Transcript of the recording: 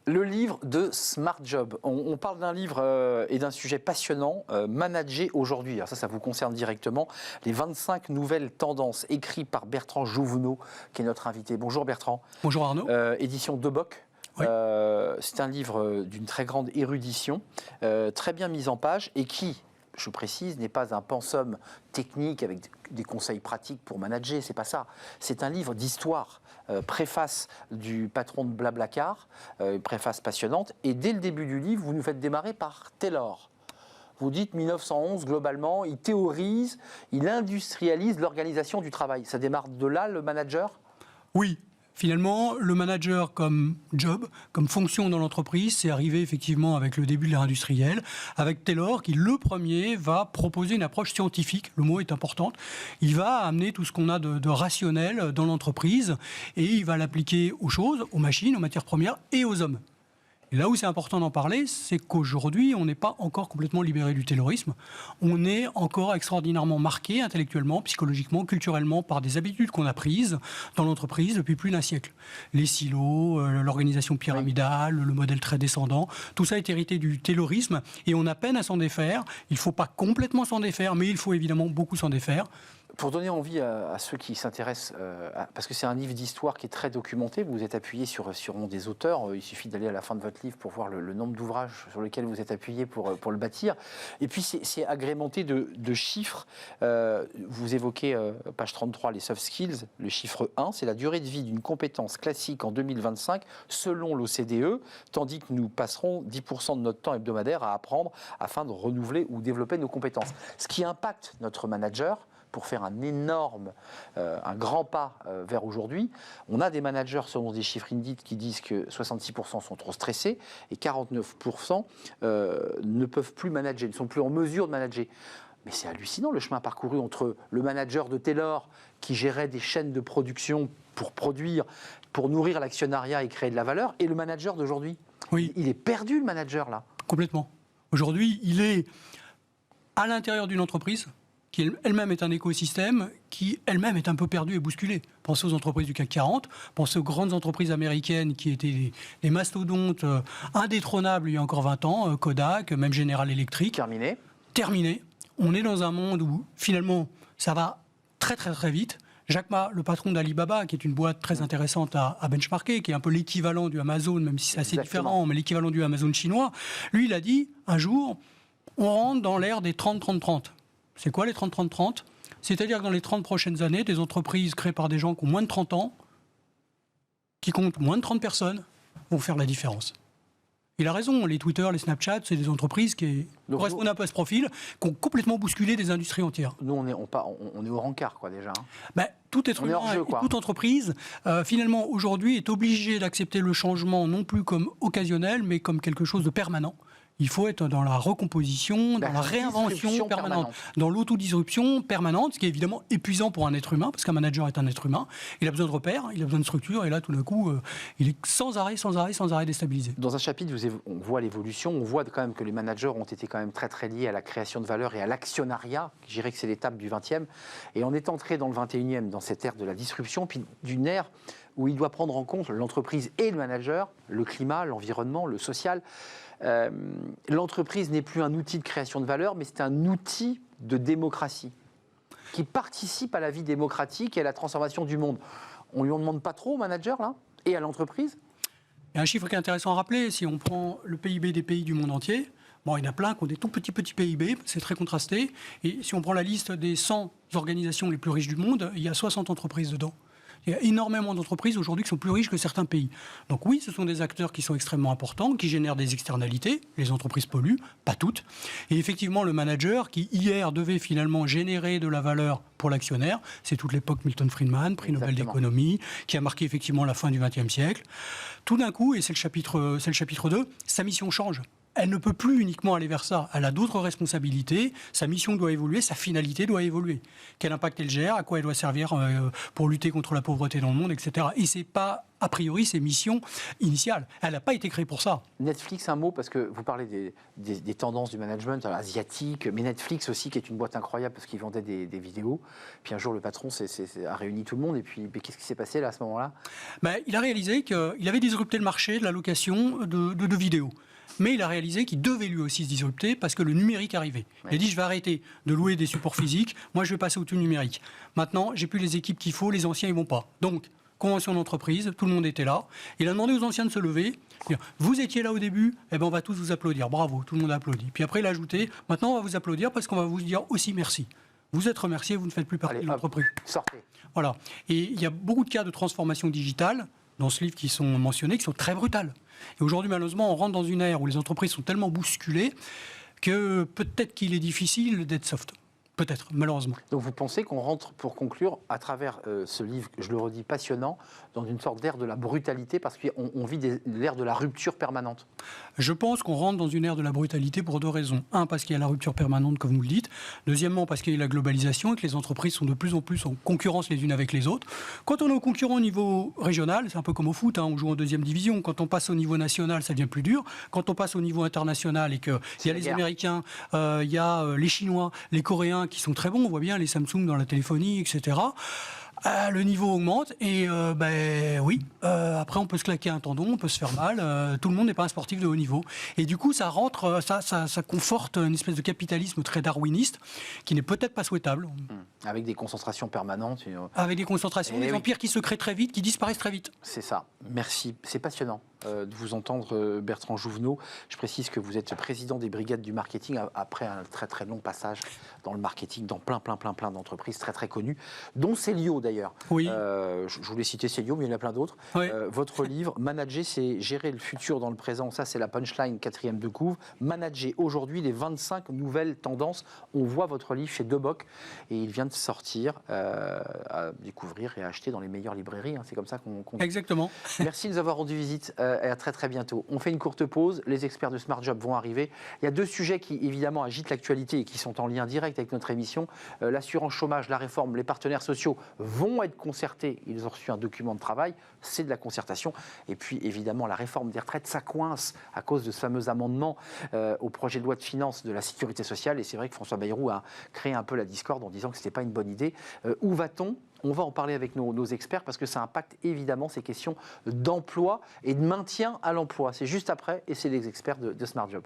Le livre de Smart Job. On parle d'un livre et d'un sujet passionnant, Manager aujourd'hui. Alors ça vous concerne directement. Les 25 nouvelles tendances, écrites par Bertrand Jouvenot, qui est notre invité. Bonjour Bertrand. Bonjour Arnaud. Édition Deboc. Oui. C'est un livre d'une très grande érudition, très bien mis en page et qui, je précise, n'est pas un pensum technique avec des conseils pratiques pour manager, c'est pas ça. C'est un livre d'histoire, préface du patron de Blablacar, préface passionnante. Et dès le début du livre, vous nous faites démarrer par Taylor. Vous dites 1911, globalement, il théorise, il industrialise l'organisation du travail. Ça démarre de là, le manager ? Oui. Finalement, le manager comme job, comme fonction dans l'entreprise, c'est arrivé effectivement avec le début de l'ère industrielle, avec Taylor qui, le premier, va proposer une approche scientifique, le mot est important, il va amener tout ce qu'on a de rationnel dans l'entreprise et il va l'appliquer aux choses, aux machines, aux matières premières et aux hommes. Et là où c'est important d'en parler, c'est qu'aujourd'hui, on n'est pas encore complètement libéré du taylorisme. On est encore extraordinairement marqué intellectuellement, psychologiquement, culturellement par des habitudes qu'on a prises dans l'entreprise depuis plus d'un siècle. Les silos, l'organisation pyramidale, le modèle très descendant, tout ça est hérité du taylorisme et on a peine à s'en défaire. Il ne faut pas complètement s'en défaire, mais il faut évidemment beaucoup s'en défaire. Pour donner envie à ceux qui s'intéressent, parce que c'est un livre d'histoire qui est très documenté, vous êtes appuyé sur des auteurs, il suffit d'aller à la fin de votre livre pour voir le nombre d'ouvrages sur lesquels vous êtes appuyé pour le bâtir. Et puis c'est agrémenté de chiffres. Vous évoquez, page 33, les soft skills. Le chiffre 1, c'est la durée de vie d'une compétence classique en 2025 selon l'OCDE, tandis que nous passerons 10% de notre temps hebdomadaire à apprendre afin de renouveler ou développer nos compétences. Ce qui impacte notre manager, pour faire un grand pas vers aujourd'hui. On a des managers, selon des chiffres Indeed, qui disent que 66% sont trop stressés et 49% ne peuvent plus manager, ne sont plus en mesure de manager. Mais c'est hallucinant le chemin parcouru entre le manager de Taylor qui gérait des chaînes de production pour produire, pour nourrir l'actionnariat et créer de la valeur, et le manager d'aujourd'hui. Oui. Il est perdu, le manager, là. Complètement. Aujourd'hui, il est à l'intérieur d'une entreprise qui elle-même est un écosystème, qui elle-même est un peu perdu et bousculé. Pensez aux entreprises du CAC 40, pensez aux grandes entreprises américaines qui étaient des mastodontes indétrônables il y a encore 20 ans, Kodak, même General Electric. Terminé. On est dans un monde où, finalement, ça va très très très vite. Jack Ma, le patron d'Alibaba, qui est une boîte très intéressante à benchmarker, qui est un peu l'équivalent du Amazon, même si c'est assez différent, mais l'équivalent du Amazon chinois, lui, il a dit, un jour, on rentre dans l'ère des 30-30-30. C'est quoi les 30-30-30 ? C'est-à-dire que dans les 30 prochaines années, des entreprises créées par des gens qui ont moins de 30 ans, qui comptent moins de 30 personnes, vont faire la différence. Il a raison, les Twitter, les Snapchat, c'est des entreprises qui correspondent un peu à ce profil, qui ont complètement bousculé des industries entières. Nous, on est au rencard, quoi, déjà. Tout être humain et toute entreprise, finalement, aujourd'hui, est obligée d'accepter le changement non plus comme occasionnel, mais comme quelque chose de permanent. Il faut être dans la recomposition, dans la réinvention permanente, dans l'autodisruption permanente, ce qui est évidemment épuisant pour un être humain, parce qu'un manager est un être humain. Il a besoin de repères, il a besoin de structure, et là, tout d'un coup, il est sans arrêt déstabilisé. Dans un chapitre, on voit l'évolution, on voit quand même que les managers ont été quand même très très liés à la création de valeur et à l'actionnariat. Je dirais que c'est l'étape du 20e. Et on est entré dans le 21e, dans cette ère de la disruption, puis d'une ère où il doit prendre en compte l'entreprise et le manager, le climat, l'environnement, le social. L'entreprise n'est plus un outil de création de valeur, mais c'est un outil de démocratie qui participe à la vie démocratique et à la transformation du monde. On ne lui en demande pas trop au manager, là, et à l'entreprise ? Il y a un chiffre qui est intéressant à rappeler. Si on prend le PIB des pays du monde entier, bon, il y en a plein qui ont des tout petits PIB, c'est très contrasté. Et si on prend la liste des 100 organisations les plus riches du monde, il y a 60 entreprises dedans. Il y a énormément d'entreprises aujourd'hui qui sont plus riches que certains pays. Donc oui, ce sont des acteurs qui sont extrêmement importants, qui génèrent des externalités. Les entreprises polluent, pas toutes. Et effectivement, le manager qui, hier, devait finalement générer de la valeur pour l'actionnaire, c'est toute l'époque Milton Friedman, prix Nobel d'économie, qui a marqué effectivement la fin du XXe siècle. Tout d'un coup, et c'est le chapitre 2, sa mission change. elle ne peut plus uniquement aller vers ça. Elle a d'autres responsabilités, sa mission doit évoluer, sa finalité doit évoluer. Quel impact elle gère, à quoi elle doit servir pour lutter contre la pauvreté dans le monde, etc. Et c'est pas, a priori, ses missions initiales. Elle n'a pas été créée pour ça. Netflix, un mot, parce que vous parlez des tendances du management asiatique, mais Netflix aussi, qui est une boîte incroyable, parce qu'ils vendaient des vidéos. Puis un jour, le patron a réuni tout le monde, et puis qu'est-ce qui s'est passé là, à ce moment-là? Il a réalisé qu'il avait disrupté le marché de la location de vidéos. Mais il a réalisé qu'il devait lui aussi se disrupter parce que le numérique arrivait. Ouais. Il a dit, je vais arrêter de louer des supports physiques, moi je vais passer au tout numérique. Maintenant, j'ai plus les équipes qu'il faut, les anciens ils vont pas. Donc, convention d'entreprise, tout le monde était là. Il a demandé aux anciens de se lever. Vous étiez là au début, eh ben on va tous vous applaudir. Bravo, tout le monde a applaudi. Puis après, il a ajouté, maintenant on va vous applaudir parce qu'on va vous dire aussi merci. Vous êtes remerciés, vous ne faites plus partie de l'entreprise. Sortez. Voilà. Et il y a beaucoup de cas de transformation digitale dans ce livre qui sont mentionnés, qui sont très brutales. Et aujourd'hui, malheureusement, on rentre dans une ère où les entreprises sont tellement bousculées que peut-être qu'il est difficile d'être soft. Peut-être, malheureusement. Donc vous pensez qu'on rentre, pour conclure, à travers ce livre, je le redis, passionnant, dans une sorte d'ère de la brutalité, parce qu'on vit l'ère de la rupture permanente? Je pense qu'on rentre dans une ère de la brutalité pour deux raisons. Un, parce qu'il y a la rupture permanente, comme vous le dites. Deuxièmement, parce qu'il y a la globalisation et que les entreprises sont de plus en plus en concurrence les unes avec les autres. Quand on est concurrent au niveau régional, c'est un peu comme au foot, on joue en deuxième division. Quand on passe au niveau national, ça devient plus dur. Quand on passe au niveau international et qu'il y a les Américains, il y a les Chinois, les Coréens, qui sont très bons, on voit bien les Samsung dans la téléphonie, etc. Le niveau augmente et oui, après on peut se claquer un tendon, on peut se faire mal, tout le monde n'est pas un sportif de haut niveau. Et du coup ça rentre, ça conforte une espèce de capitalisme très darwiniste qui n'est peut-être pas souhaitable. Avec des concentrations permanentes. Avec des concentrations, des empires qui se créent très vite, qui disparaissent très vite. C'est ça, merci, c'est passionnant de vous entendre Bertrand Jouvenot. Je précise que vous êtes président des brigades du marketing après un très très long passage dans le marketing, dans plein d'entreprises très très connues, dont Célio d'ailleurs. Oui. Je voulais citer Célio, mais il y en a plein d'autres. Oui. Votre livre, Manager, c'est gérer le futur dans le présent. Ça, c'est la punchline 4e de couve. Manager aujourd'hui les 25 nouvelles tendances. On voit votre livre chez Deboc et il vient de sortir à découvrir et à acheter dans les meilleures librairies. C'est comme ça qu'on Exactement. Merci de nous avoir rendu visite. Et à très très bientôt. On fait une courte pause. Les experts de Smart Job vont arriver. Il y a deux sujets qui évidemment agitent l'actualité et qui sont en lien direct avec notre émission. L'assurance chômage, la réforme, les partenaires sociaux vont être concertés. Ils ont reçu un document de travail. C'est de la concertation. Et puis évidemment la réforme des retraites, ça coince à cause de ce fameux amendement au projet de loi de finances de la sécurité sociale. Et c'est vrai que François Bayrou a créé un peu la discorde en disant que ce n'était pas une bonne idée. Où va-t-on ? On va en parler avec nos experts parce que ça impacte évidemment ces questions d'emploi et de maintien à l'emploi. C'est juste après et c'est les experts de Smart Job.